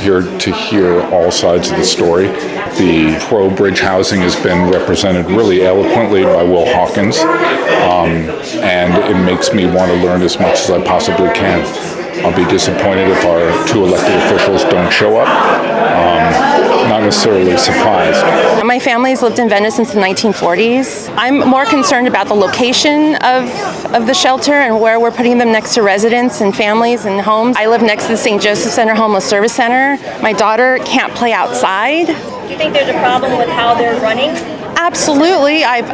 here to hear all sides of the story. The pro-bridge housing has been represented really eloquently by Will Hawkins, and it makes me want to learn as much as I possibly can. I'll be disappointed if our two elected officials don't show up. Not necessarily surprised. My family's lived in Venice since the 1940s. I'm more concerned about the location of the shelter and where we're putting them next to residents and families and homes. I live next to the St. Joseph Center Homeless Service Center. My daughter can't play outside. Do you think there's a problem with how they're running? Absolutely. I've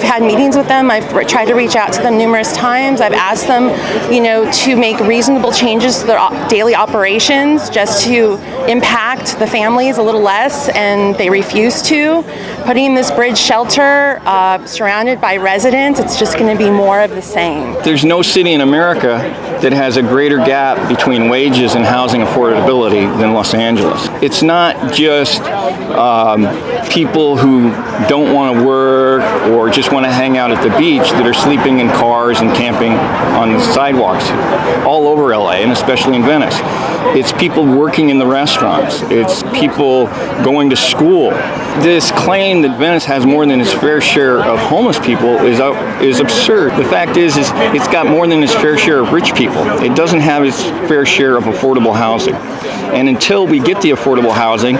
had meetings with them. I've tried to reach out to them numerous times. I've asked them, to make reasonable changes to their daily operations just to impact the families a little less, and they refuse to. Putting this bridge shelter surrounded by residents, it's just going to be more of the same. There's no city in America that has a greater gap between wages and housing affordability than Los Angeles. It's not just people who don't want to work or just want to hang out at the beach that are sleeping in cars and camping on the sidewalks all over LA, and especially in Venice. It's people working in the restaurants. It's people going to school. This claim that Venice has more than its fair share of homeless people is absurd. The fact is it's got more than its fair share of rich people. It doesn't have its fair share of affordable housing. And until we get the affordable housing,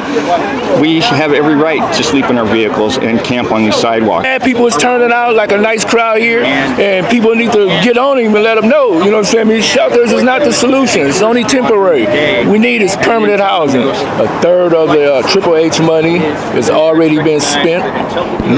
we have every right to sleep in our vehicles and camp on these sidewalks. And people is turning out like a nice crowd here, and people need to get on him and let them know. You know what I'm saying? I mean, shelters is not the solution. It's only temporary. We need is permanent housing. A third of the Triple H money has already been spent.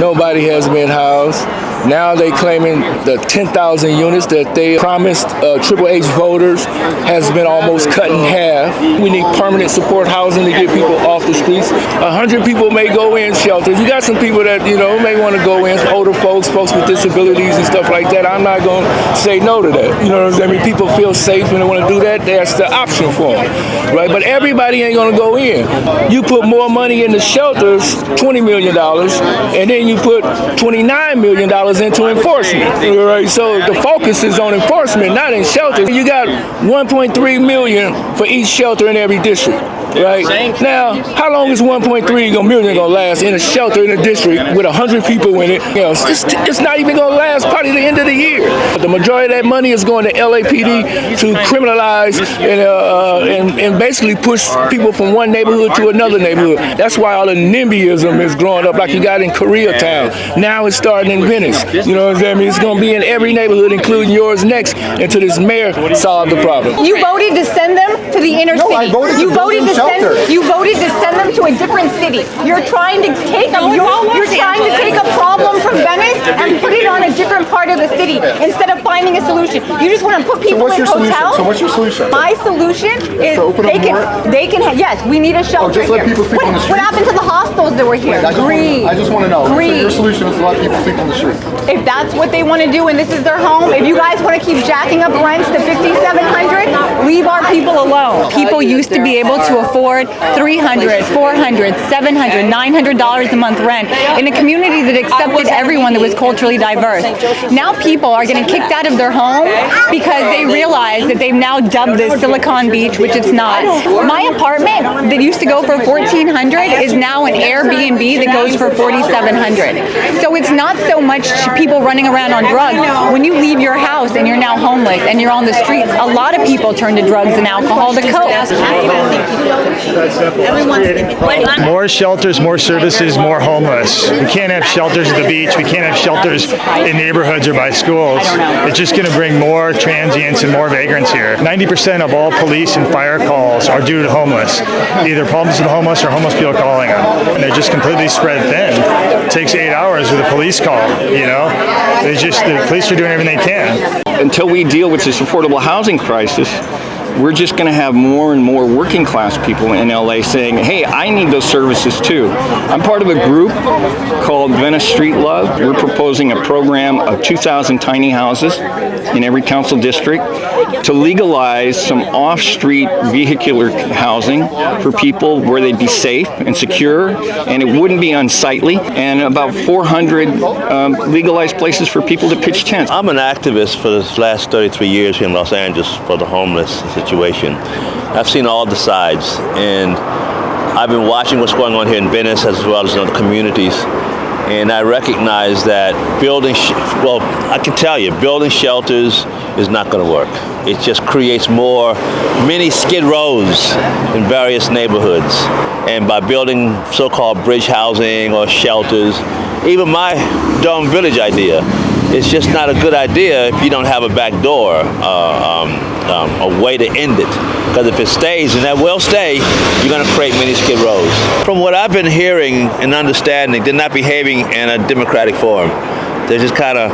Nobody has been housed. Now they claiming the 10,000 units that they promised Triple H voters has been almost cut in half. We need permanent support housing to get people off the streets. 100 people may go in shelters. You got some people that, may want to go in, older folks with disabilities and stuff like that. I'm not going to say no to that. You know what I'm saying? I mean, people feel safe when they want to do that. That's the option for them, right? But everybody ain't going to go in. You put more money in the shelters, $20 million, and then you put $29 million into enforcement, right? So the focus is on enforcement, not in shelters. You got 1.3 million for each shelter in every district, right? Now, how long is 1.3 million gonna last in a shelter in a district with 100 people in it? It's not even gonna last probably the end of the year. The majority of that money is going to LAPD to criminalize and basically push people from one neighborhood to another neighborhood. That's why all the NIMBYism is growing up like you got in Koreatown. Now it's starting in Venice. You know what I'm saying? I mean, it's going to be in every neighborhood, including yours next, until this mayor solve the problem. You voted to send them to the inner city. You voted to send them to a different city. You're trying to take a problem from Venice and put it on a different part of the city instead of finding a solution. You just want to put people in hotels. So what's your solution? My solution is yes, we need a shelter. Just let people sleep on the street. What happened to the hostels that were here? I just want to know. So your solution is to let people sleep on the street. If that's what they want to do and this is their home, if you guys want to keep jacking up rents to $5,700, leave our people alone. People used to be able to afford $300, $400, $700, $900 a month rent in a community that accepted everyone that was culturally diverse. Now people are getting kicked out of their home because they realize that they've now dubbed this Silicon Beach, which it's not. My apartment that used to go for $1,400 is now an Airbnb that goes for $4,700. So it's not so much people running around on drugs. When you leave your house and you're now homeless and you're on the streets, a lot of people turn to drugs and alcohol to cope. More shelters, more services, more homeless. We can't have shelters at the beach. We can't have shelters in neighborhoods or by schools. It's just going to bring more transients and more vagrants here. 90% of all police and fire calls are due to homeless. Either problems with the homeless or homeless people calling them. And they're just completely spread thin. It takes 8 hours with a police call, the police are doing everything they can. Until we deal with this affordable housing crisis, we're just going to have more and more working class people in LA saying, hey, I need those services too. I'm part of a group called Venice Street Love. We're proposing a program of 2,000 tiny houses in every council district to legalize some off-street vehicular housing for people where they'd be safe and secure and it wouldn't be unsightly, and about 400 legalized places for people to pitch tents. I'm an activist for the last 33 years here in Los Angeles for the homeless situation. I've seen all the sides, and I've been watching what's going on here in Venice as well as in other communities. And I recognize that building shelters is not going to work. It just creates more mini skid rows in various neighborhoods. And by building so-called bridge housing or shelters, even my Dome Village idea, it's just not a good idea if you don't have a back door, a way to end it. Because if it stays, and that will stay, you're going to create many skid rows. From what I've been hearing and understanding, they're not behaving in a democratic form. They're just kind of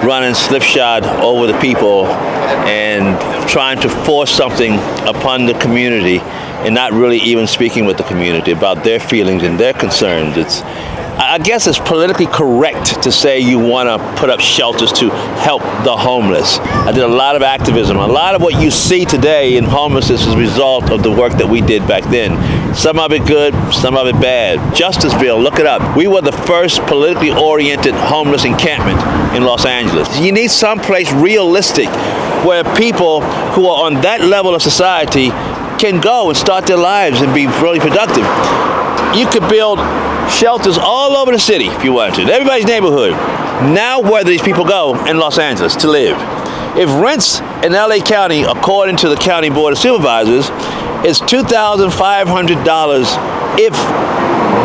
running slipshod over the people and trying to force something upon the community and not really even speaking with the community about their feelings and their concerns. I guess it's politically correct to say you want to put up shelters to help the homeless. I did a lot of activism. A lot of what you see today in homelessness is a result of the work that we did back then. Some of it good, some of it bad. Justiceville, look it up. We were the first politically oriented homeless encampment in Los Angeles. You need someplace realistic where people who are on that level of society can go and start their lives and be really productive. You could build shelters all over the city if you wanted to, everybody's neighborhood. Now where do these people go in Los Angeles to live? If rents in LA County, according to the County Board of Supervisors, is $2,500, if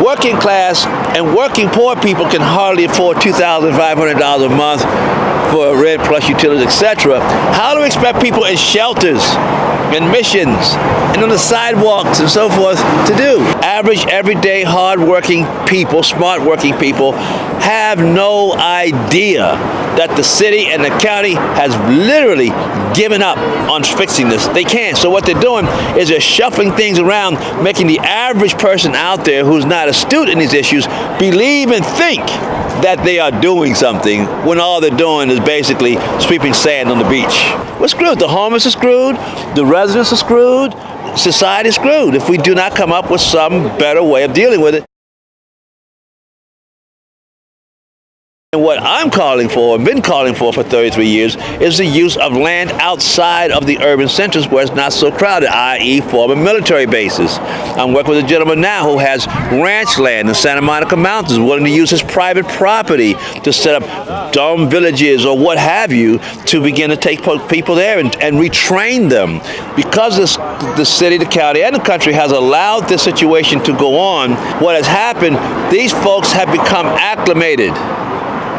working class and working poor people can hardly afford $2,500 a month for rent plus utilities, etc., how do we expect people in shelters and missions and on the sidewalks and so forth to do? Average, everyday, hard-working people, smart-working people have no idea that the city and the county has literally given up on fixing this. They can't. So what they're doing is they're shuffling things around, making the average person out there who's not astute in these issues believe and think that they are doing something when all they're doing is basically sweeping sand on the beach. We're screwed. The homeless are screwed. The residents are screwed. Society is screwed if we do not come up with some better way of dealing with it. And what I'm calling for, and been calling for 33 years, is the use of land outside of the urban centers where it's not so crowded, i.e. former military bases. I'm working with a gentleman now who has ranch land in Santa Monica Mountains, willing to use his private property to set up dome villages or what have you, to begin to take people there and retrain them. Because the city, the county, and the country has allowed this situation to go on, what has happened, these folks have become acclimated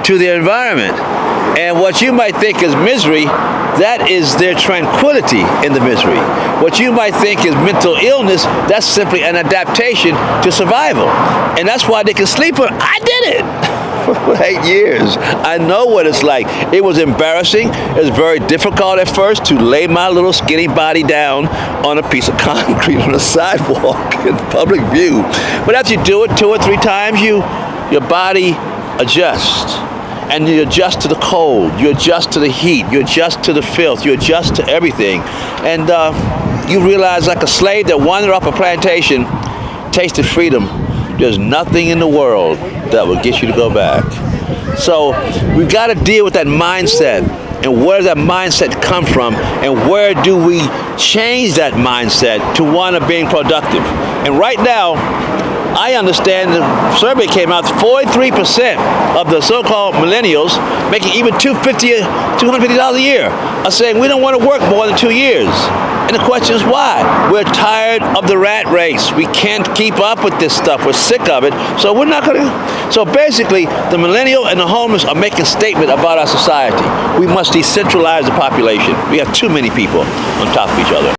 to the environment. And what you might think is misery, that is their tranquility in the misery. What you might think is mental illness, that's simply an adaptation to survival. And that's why they can sleep. I did it for 8 years. I know what it's like. It was embarrassing. It was very difficult at first to lay my little skinny body down on a piece of concrete on a sidewalk in public view. But after you do it 2 or 3 times, your body adjusts. And you adjust to the cold, you adjust to the heat, you adjust to the filth, you adjust to everything. And you realize, like a slave that wandered off a plantation, tasted freedom, there's nothing in the world that will get you to go back. So we've got to deal with that mindset. And where does that mindset come from? And where do we change that mindset to one of being productive? And right now, I understand the survey came out, 43% of the so-called millennials making even $250 a year are saying we don't want to work more than 2 years. And the question is why? We're tired of the rat race. We can't keep up with this stuff. We're sick of it. So we're not going to. So basically, the millennial and the homeless are making a statement about our society. We must decentralize the population. We have too many people on top of each other.